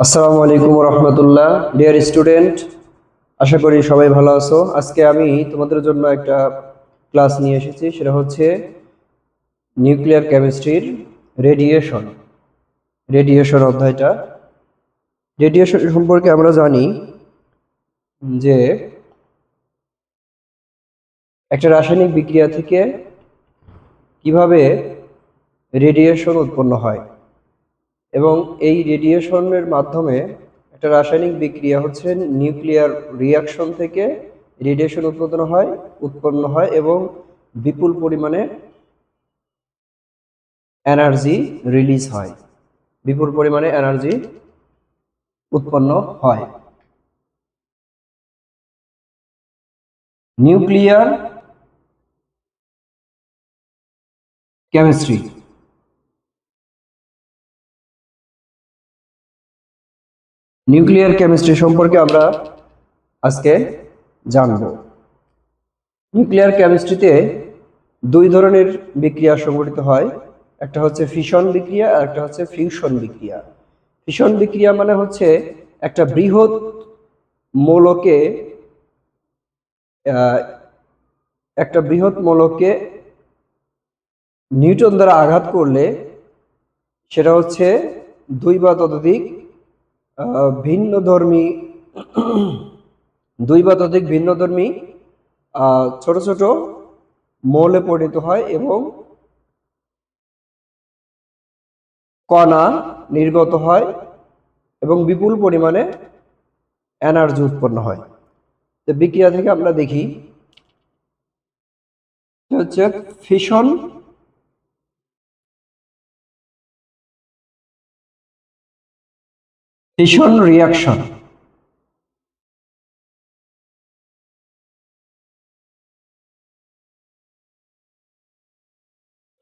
আসসালামু আলাইকুম রহমতুল্লাহ। Dear student, আশা করি সবাই ভালো আছো। আজকে আমি তোমাদের জন্য একটা ক্লাস নিয়ে এসেছি, সেটা হচ্ছে নিউক্লিয়ার কেমিস্ট্রির রেডিয়েশন রেডিয়েশন অধ্যায়টা। রেডিয়েশন সম্পর্কে আমরা জানি যে একটা রাসায়নিক বিক্রিয়া থেকে কিভাবে রেডিয়েশন উৎপন্ন হয়, এবং এই রেডিয়েশনের মাধ্যমে একটা রাসায়নিক বিক্রিয়া হচ্ছে নিউক্লিয়ার রিয়াকশন থেকে রেডিয়েশন উৎপন্ন হয় এবং বিপুল পরিমাণে এনার্জি রিলিজ হয়, বিপুল পরিমাণে এনার্জি উৎপন্ন হয়। নিউক্লিয়ার কেমিস্ট্রি নিউক্লিয়ার কেমিস্ট্রি সম্পর্কে আমরা আজকে জানব। নিউক্লিয়ার কেমিস্ট্রিতে দুই ধরনের বিক্রিয়া সংঘটিত হয়, একটা হচ্ছে ফিশন বিক্রিয়া আর একটা হচ্ছে ফিউশন বিক্রিয়া। ফিশন বিক্রিয়া মানে হচ্ছে একটা বৃহৎ মৌলকে নিউটন দ্বারা আঘাত করলে সেটা হচ্ছে দুই বা ততোধিক ভিন্নধর্মী ছোট ছোট মৌলে পরিণত হয় এবং কণা নির্গত হয় এবং বিপুল পরিমাণে এনার্জি উৎপন্ন হয়। তো বিক্রিয়া থেকে আমরা দেখি হচ্ছে ফিশন রিয়াকশন।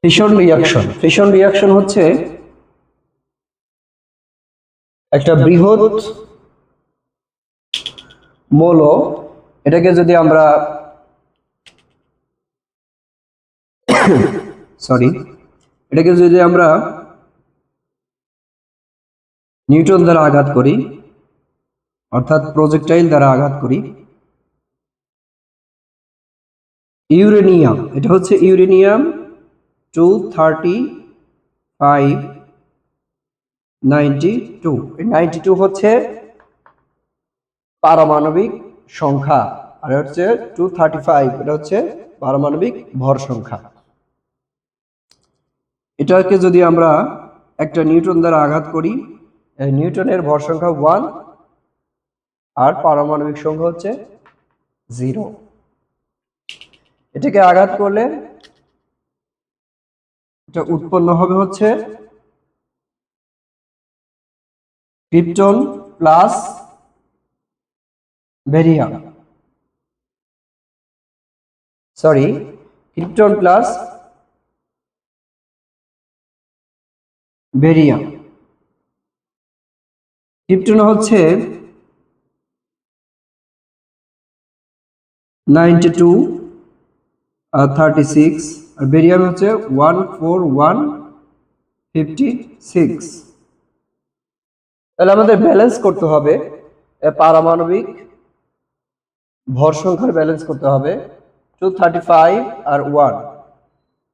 ফিশন রিয়াকশন হচ্ছে একটা বৃহৎ মৌল, এটাকে যদি আমরা নিউটন দ্বারা আঘাত করি, অর্থাৎ প্রজেক্টাইল দ্বারা আঘাত করি। ইউরেনিয়াম, এটা হচ্ছে ইউরেনিয়াম 23592। এই 92 হচ্ছে পারমাণবিক সংখ্যা, আর হচ্ছে 235 এটা হচ্ছে পারমাণবিক ভর সংখ্যা। এটাকে যদি আমরা একটা নিউটন দ্বারা আঘাত করি, নিউটনের ভর সংখ্যা 1 আর পারমাণবিক সংখ্যা হচ্ছে 0। এটাকে আঘাত করলে এটা উৎপন্ন হবে হচ্ছে krypton plus barium, krypton plus barium. Krypton হচ্ছে 92 আর 36, আর বেরিয়াম হচ্ছে 14156। তাহলে আমাদের ব্যালেন্স করতে হবে, পারমাণবিক ভর সংখ্যার ব্যালেন্স করতে হবে। 235 আর 1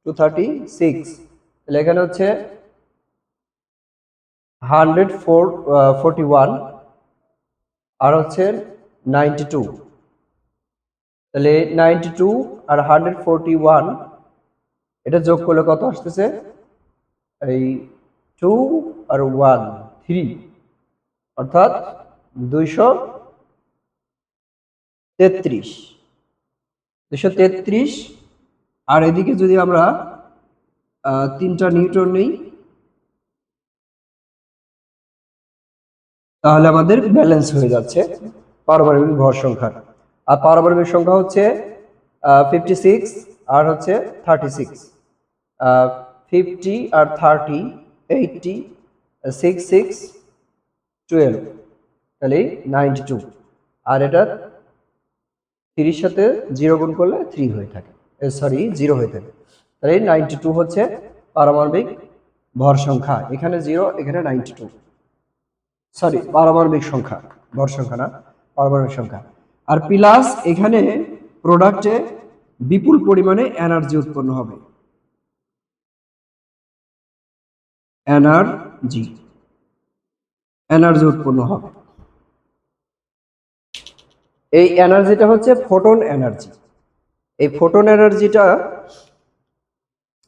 236, তাহলে এখানে হচ্ছে 141 আর হচ্ছে 92। তাহলে 92 আর 141 এটা যোগ করলে কত আসতেছে? এই 2 আর 1 3, অর্থাৎ 233। আর এদিকে যদি আমরা 3টা নিউটন নেই, তাহলে আমাদের ব্যালেন্স হয়ে যাচ্ছে পারমাণবিক ভর সংখ্যা। আর পারমাণবিক সংখ্যা হচ্ছে 56 আর হচ্ছে 36। 50 আর 30 80 6 6 12, তাহলে 92। আর এটা 3 সাথে 0 গুণ করলে 3 হয়ে থাকে, 0 হয়ে থাকে। তাহলে 92 হচ্ছে পারমাণবিক ভর সংখ্যা। এখানে 0, এখানে 92। সরি পারমাণবিক সংখ্যা, ভর সংখ্যা না, পারমাণবিক সংখ্যা। আর প্লাস এখানে প্রোডাক্টে বিপুল পরিমাণে এনার্জি উৎপন্ন হবে, এনার্জি এনার্জি উৎপন্ন হবে। এই এনার্জিটা হচ্ছে ফোটন এনার্জি। এই ফোটন এনার্জিটা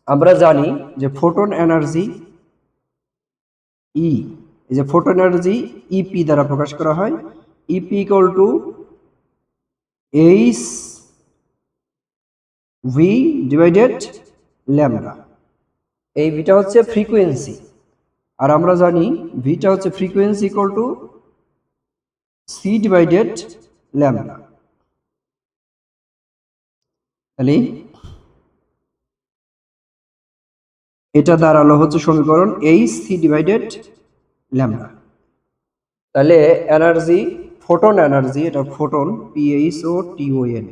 আমরা জানি যে ফোটন এনার্জি ই, এই যে ফোটন এনার্জি ইপি দ্বারা প্রকাশ করা হয়। EP equal to H V divided lambda. এই ভিটা হচ্ছে ফ্রিকোয়েন্সি, আর আমরা জানি ভিটা হচ্ছে frequency equal to C divided lambda. তাহলে এটা দাঁড়ালো হচ্ছে সমীকরণ এইচ সি ডিভাইডেড ল্যামডা। তাহলে এনার্জি, ফোটন এনার্জি, এটা photon PH O TON,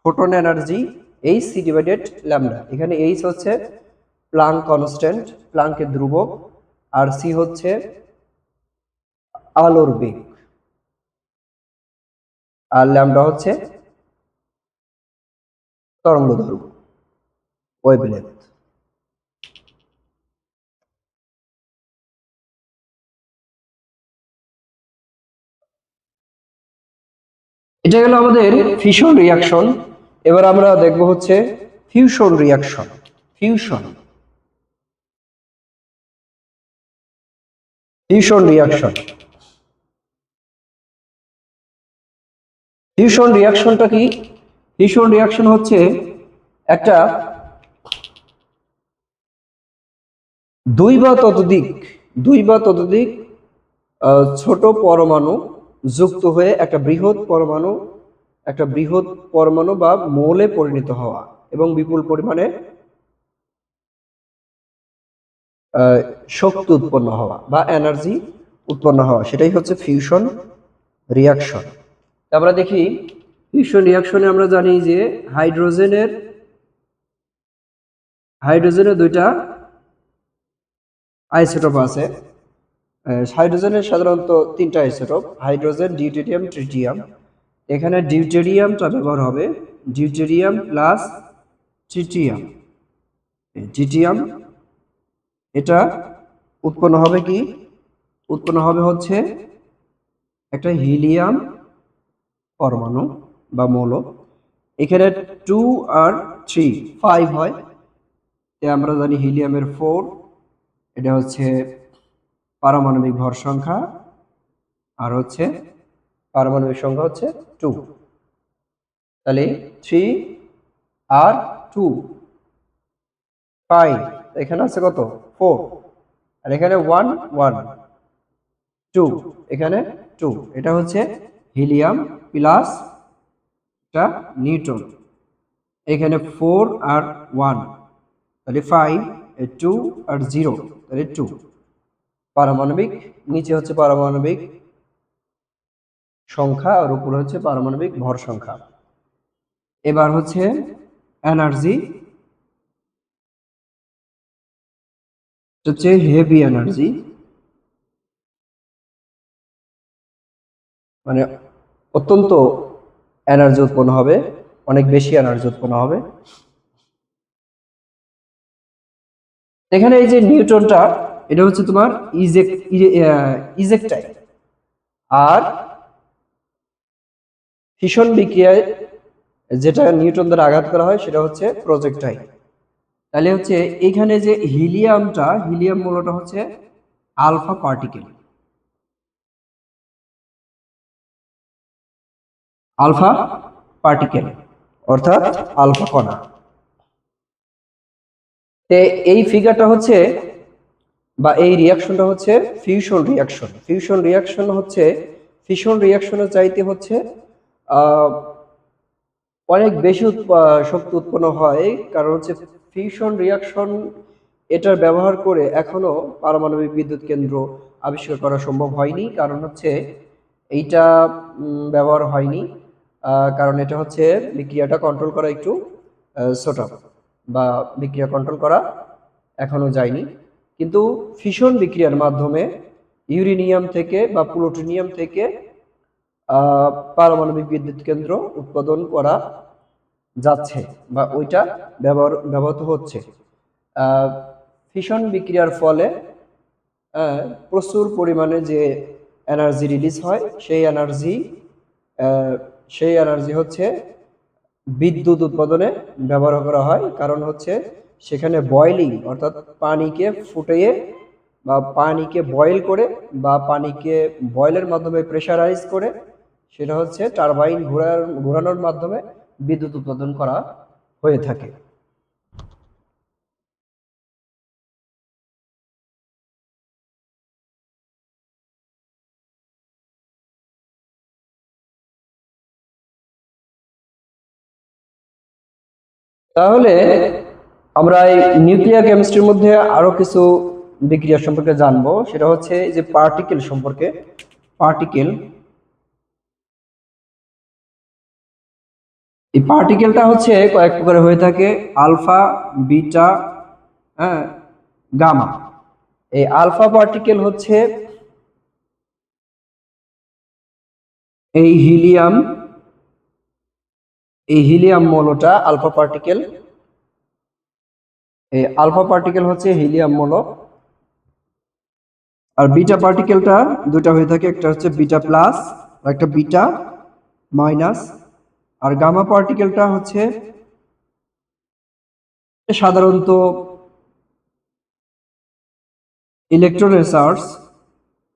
photon energy H C divided lambda. এখানে এইচ হচ্ছে প্লাঙ্ক কনস্ট্যান্ট, প্লাঙ্কের ধ্রুবক, আর সি হচ্ছে আলোর বেগ, আর ল্যামডা হচ্ছে তরঙ্গ দৈর্ঘ্য, ওয়েভলেন্থ। এটা গেল আমাদের ফিশন রিয়াকশন। এবার আমরা দেখব হচ্ছে fusion reaction. Fusion fusion reaction fusion রিয়াকশনটা কি? ফিউশন রিয়াকশন হচ্ছে একটা দুই বা ততোধিক ছোট পরমাণু যুক্ত হয়ে একটা বৃহৎ পরমাণু বা মৌলে পরিণত হওয়া এবং বিপুল পরিমাণে শক্তি উৎপন্ন হওয়া বা এনার্জি উৎপন্ন হওয়া, সেটাই হচ্ছে ফিউশন রিয়াকশন। আমরা দেখি ফিউশন রিয়াকশনে আমরা জানি যে হাইড্রোজেনের দুইটা আইসোটোপ আছে। হাইড্রোজেনের সাধারণত তিনটা আইসোটোপ, হাইড্রোজেন, ডিউটেরিয়াম, ট্রিটিয়াম। এখানে ডিউটেরিয়ামটা ব্যবহার হবে, ডিউটেরিয়াম প্লাস ট্রিটিয়াম। ট্রিটিয়াম এটা উৎপন্ন হবে কি? উৎপন্ন হবে হচ্ছে একটা হিলিয়াম পরমাণু বা মৌল। এখানে 2 আর 3 5 হয়, আমরা জানি হিলিয়ামের 4, এটা হচ্ছে পারমাণবিক ভর সংখ্যা, আর হচ্ছে পারমাণবিক সংখ্যা হচ্ছে 2। তাহলে 3 আর 2 5, এখানে আছে কত? 4, আর এখানে 1 1 2, এখানে 2। এটা হচ্ছে হিলিয়াম প্লাস এটা নিউট্রন। এখানে 4 আর 1, তাহলে 5, 2 আর 0, তাহলে 2। পারমাণবিক নিচে হচ্ছে পারমাণবিক সংখ্যা, আর উপরে হচ্ছে পারমাণবিক ভর সংখ্যা। এবার হচ্ছে এনার্জি, হচ্ছে হেভি এনার্জি, মানে অত্যন্ত এনার্জি উৎপন্ন হবে, অনেক বেশি এনার্জি উৎপন্ন হবে। এখানে এই যে নিউট্রনটা, এটা হচ্ছে তোমার ইজেক্টাইল, আর ফিশন বিক্রিয়ায় যেটা নিউট্রন দ্বারা আঘাত করা হয় সেটা হচ্ছে প্রজেক্টাইল। তাহলে হচ্ছে এখানে যে হিলিয়াম মূলটা হচ্ছে আলফা পার্টিকেল, আলফা পার্টিকেল অর্থাৎ আলফা কণা। এই ফিগারটা হচ্ছে বা এই রিয়াকশনটা হচ্ছে ফিউশন রিয়াকশন। ফিশন রিয়াকশনের চাইতে হচ্ছে অনেক বেশি শক্তি উৎপন্ন হয়, কারণ হচ্ছে ফিউশন রিয়াকশন এটার ব্যবহার করে এখনো পারমাণবিক বিদ্যুৎ কেন্দ্র আবিষ্কার করা সম্ভব হয়নি। কারণ হচ্ছে এইটা ব্যবহার হয়নি, কারণ এটা হচ্ছে বিক্রিয়াটা কন্ট্রোল করা একটু ছোট, বা বিক্রিয়া কন্ট্রোল করা এখনো যায়নি। কিন্তু ফিশন বিক্রিয়ার মাধ্যমে ইউরেনিয়াম থেকে বা প্লুটোনিয়াম থেকে পারমাণবিক বিদ্যুৎ কেন্দ্র উৎপাদন করা যাচ্ছে বা ওইটা ব্যবহৃত হচ্ছে। ফিশন বিক্রিয়ার ফলে প্রচুর পরিমাণে যে এনার্জি রিলিজ হয় সেই এনার্জি হচ্ছে বিদ্যুৎ উৎপাদনে ব্যবহার করা হয়। কারণ হচ্ছে সেখানে বয়লিং অর্থাৎ পানিকে ফুটিয়ে বা পানিকে বয়েল করে বা পানিকে বয়েলের মাধ্যমে প্রেসারাইজ করে সেটা হচ্ছে টারবাইন ঘোরানোর মাধ্যমে বিদ্যুৎ উৎপাদন করা হয়ে থাকে। তাহলে আমরা এই নিউক্লিয়ার কেমিস্ট্রির মধ্যে আরো কিছু বিক্রিয়া সম্পর্কে জানবো, সেটা হচ্ছে যে পার্টিকেল সম্পর্কে। পার্টিকেল, এই পার্টিকেলটা হচ্ছে কয়েক প্রকার হয়ে থাকে, আলফা, বিটা, হ্যাঁ, গামা। এই আলফা পার্টিকেল হচ্ছে এই হিলিয়াম মৌলটা আলফা পার্টিকেল। এই আলফা পার্টিকেল হচ্ছে হিলিয়াম মৌল। আর বিটা পার্টিকেলটা দুটা হয়ে থাকে, একটা হচ্ছে বিটা প্লাস আর একটা বিটা মাইনাস। আর গামা পার্টিকেলটা হচ্ছে সাধারণত ইলেকট্রনের চার্জ,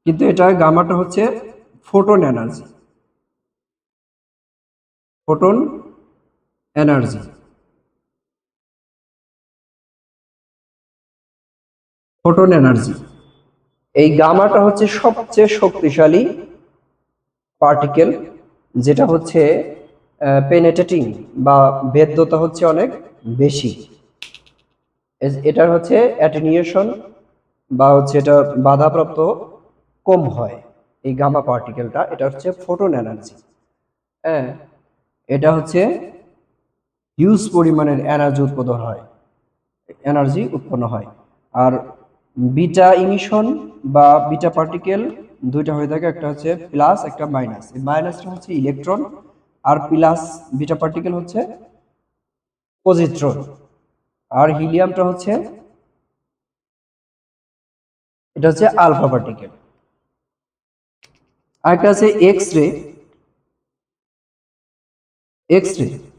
কিন্তু এটা গামাটা হচ্ছে photon energy. Photon energy photon energy এই গামাটা হচ্ছে সবচেয়ে শক্তিশালী পার্টিকেল, যেটা হচ্ছে পেনেট্রেটিং বা ভেদ্যতা হচ্ছে অনেক বেশি। এটার হচ্ছে অ্যাটেনিউয়েশন বা হচ্ছে এটা বাধাপ্রাপ্ত কম হয়। এই গামা পার্টিকেলটা এটা হচ্ছে ফোটন এনার্জি। হ্যাঁ, এটা হচ্ছে হিউজ পরিমাণের এনার্জি উৎপন্ন হয়। আর বিটা ইমিশন বা বিটা পার্টিকেল দুইটা হয়ে থাকে, একটা হচ্ছে প্লাস একটা মাইনাস। এই মাইনাসটা হচ্ছে ইলেকট্রন আর প্লাস বিটা পার্টিকেল হচ্ছে পজিট্রন। আর হিলিয়ামটা হচ্ছে এটা হচ্ছে আলফা পার্টিকেল। আরেকটা আছে এক্স রে।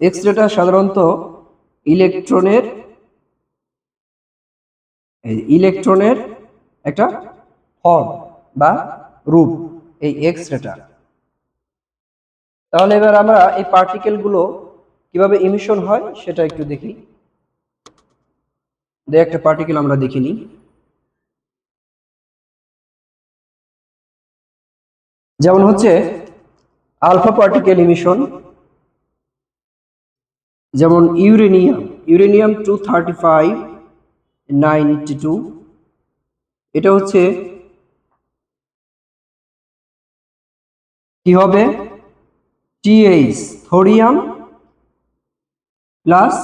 এক্স রেটা সাধারণত ইলেকট্রনের ইলেকট্রনের একটা ফর্ম বা রূপ, এই এক্স রেটা। তাহলে এবার আমরা এই পার্টিকেল গুলো কিভাবে ইমিশন হয় সেটা একটু দেখি। একটা পার্টিকেল আমরা দেখিনি, যেমন হচ্ছে আলফা পার্টিকেল ইমিশন। যেমন ইউরেনিয়াম 235 92, এটা হচ্ছে কি হবে, TH thorium plus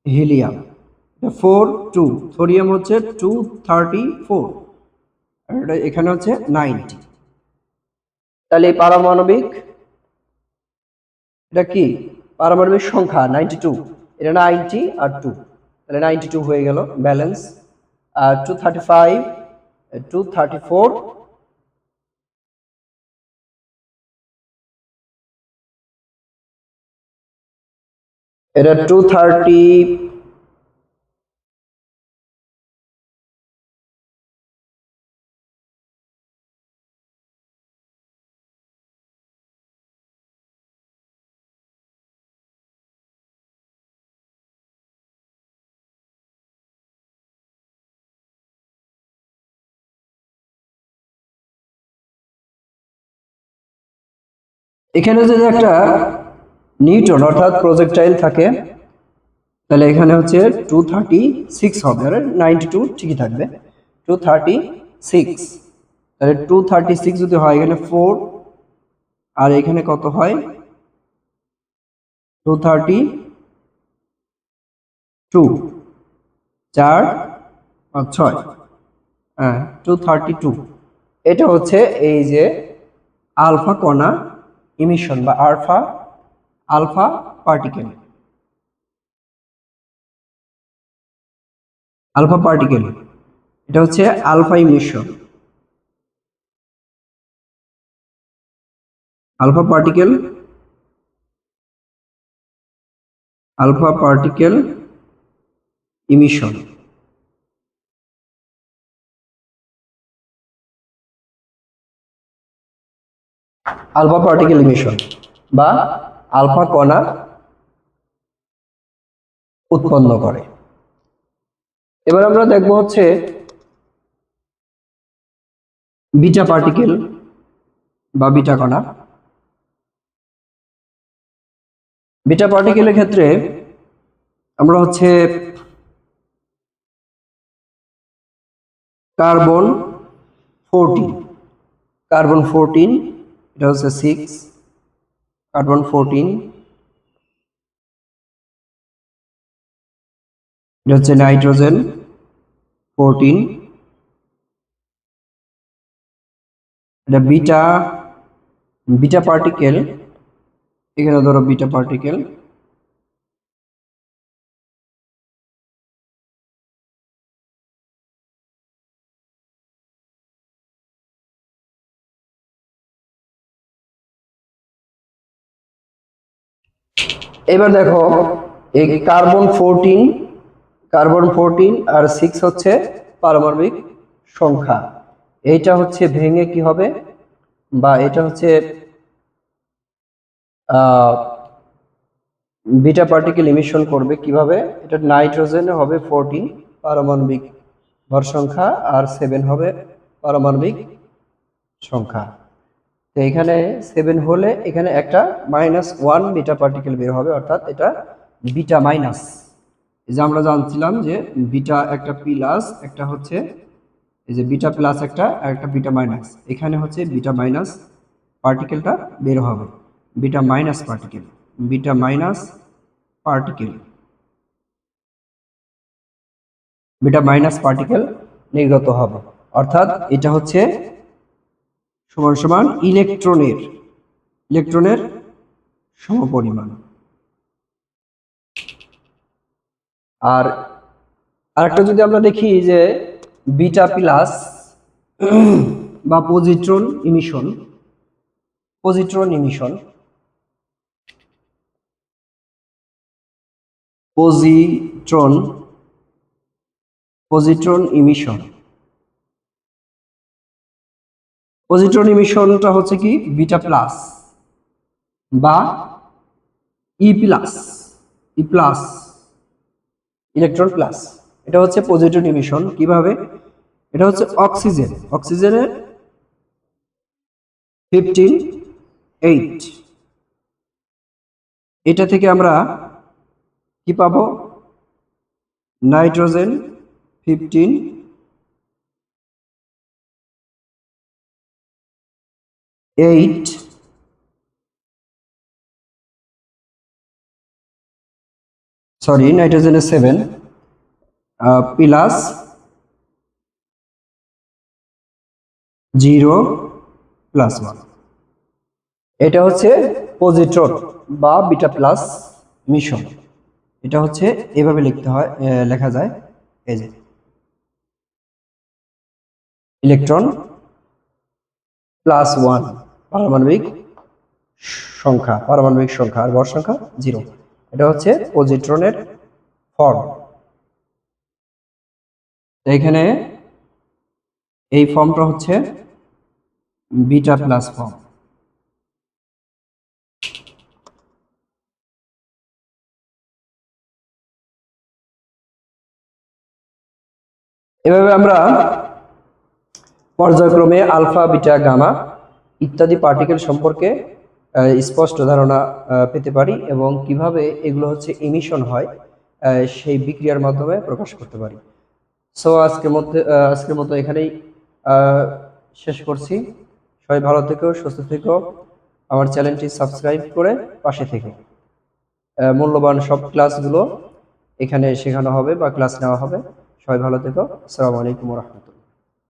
helium 42, thorium হচ্ছে 234 আর এখানে হচ্ছে 90। তাহলে পারমাণবিক এটা কি পারমাণবিক সংখ্যা 92, এটা 90 আর 2, তাহলে 92 হয়ে গেল ব্যালেন্স। আর 235 234 এটা 230, এখানে যদি একটা নিউটন অর্থাৎ প্রজেক্টাইল থাকে তাহলে এখানে হচ্ছে 236 হবে, আর 92 ঠিকই থাকবে। 236, তাহলে 236 যদি হয় এখানে 4 আর এখানে কত হয় 232, 4 আর 6, হ্যাঁ 232। এটা হচ্ছে এই যে আলফা কণা ইমিশন বা আলফা পার্টিকেল। এটা হচ্ছে alpha emission. Alpha particle emission. Alpha particle emission বা আলফা কণা উৎপন্ন করে। এবার আমরা দেখব হচ্ছে বিটা পার্টিকেল বা বিটা কণা। বিটা পার্টিকেলের ক্ষেত্রে আমরা হচ্ছে কার্বন 14, এটা হচ্ছে 6, কার্বন 14, এটা হচ্ছে নাইট্রোজেন 14, এটা বিটা পার্টিকেল, এখানে ধরো বিটা পার্টিকেল। এবার দেখো এই কার্বন 14 আর 6 হচ্ছে পারমাণবিক সংখ্যা। এইটা হচ্ছে ভেঙে কি হবে, বা এটা হচ্ছে বিটা পার্টিকেল ইমিশন করবে কিভাবে, এটা নাইট্রোজেনে হবে 14 পারমাণবিক ভর সংখ্যা আর 7 হবে পারমাণবিক সংখ্যা। তো এখানে 7 হলে এখানে একটা -1 বিটা পার্টিকেল বের হবে, অর্থাৎ এটা বিটা মাইনাস। এই যে আমরা জানছিলাম যে বিটা একটা প্লাস, একটা হচ্ছে এই যে বিটা প্লাস একটা আর একটা বিটা মাইনাস, এখানে হচ্ছে বিটা মাইনাস পার্টিকেলটা বের হবে, বিটা মাইনাস পার্টিকেল নির্গত হবে। অর্থাৎ এটা হচ্ছে সমান সমান ইলেকট্রনের সমপরিমাণ। আর আরেকটা যদি আমরা দেখি যে বিটা প্লাস বা পজিট্রন ইমিশন, পজিট্রন ইমিশনটা হচ্ছে কি বিটা প্লাস বা ই প্লাস ইলেকট্রন প্লাস। এটা হচ্ছে পজিট্রন ইমিশন। কিভাবে, এটা হচ্ছে অক্সিজেনের 15 8, এটা থেকে আমরা কি পাবো, নাইট্রোজেন 15 8, নাইট্রোজেনের 7 প্লাস 0 প্লাস 1। এটা হচ্ছে পজিট্রন বা বিটা প্লাস মিশন। এটা হচ্ছে এভাবে লেখা যায়, এই যে ইলেকট্রন +1 পারমাণবিক সংখ্যা আর ভর সংখ্যা 0। এটা হচ্ছে পজিট্রনের ফর্ম। এখানে এই ফর্মটা হচ্ছে বিটা প্লাস ফর্ম। এভাবে আমরা পর্যায়ক্রমে আলফা, বিটা, গামা ইত্যাদি পার্টিকেল সম্পর্কে স্পষ্ট ধারণা পেতে পারি, এবং কিভাবে এগুলো হচ্ছে ইমিশন হয় সেই বিক্রিয়ার মাধ্যমে প্রকাশ করতে পারি। সো আজকের মতো এখানেই শেষ করছি। সবাই ভালো থেকো, সুস্থ থেকো, আমার চ্যানেলটি সাবস্ক্রাইব করে পাশে থেকো। মূল্যবান সব ক্লাসগুলো এখানে শেখানো হবে বা ক্লাস নেওয়া হবে। সবাই ভালো থেকো। আসসালামু আলাইকুম ওয়া রাহমাতুল্লাহ।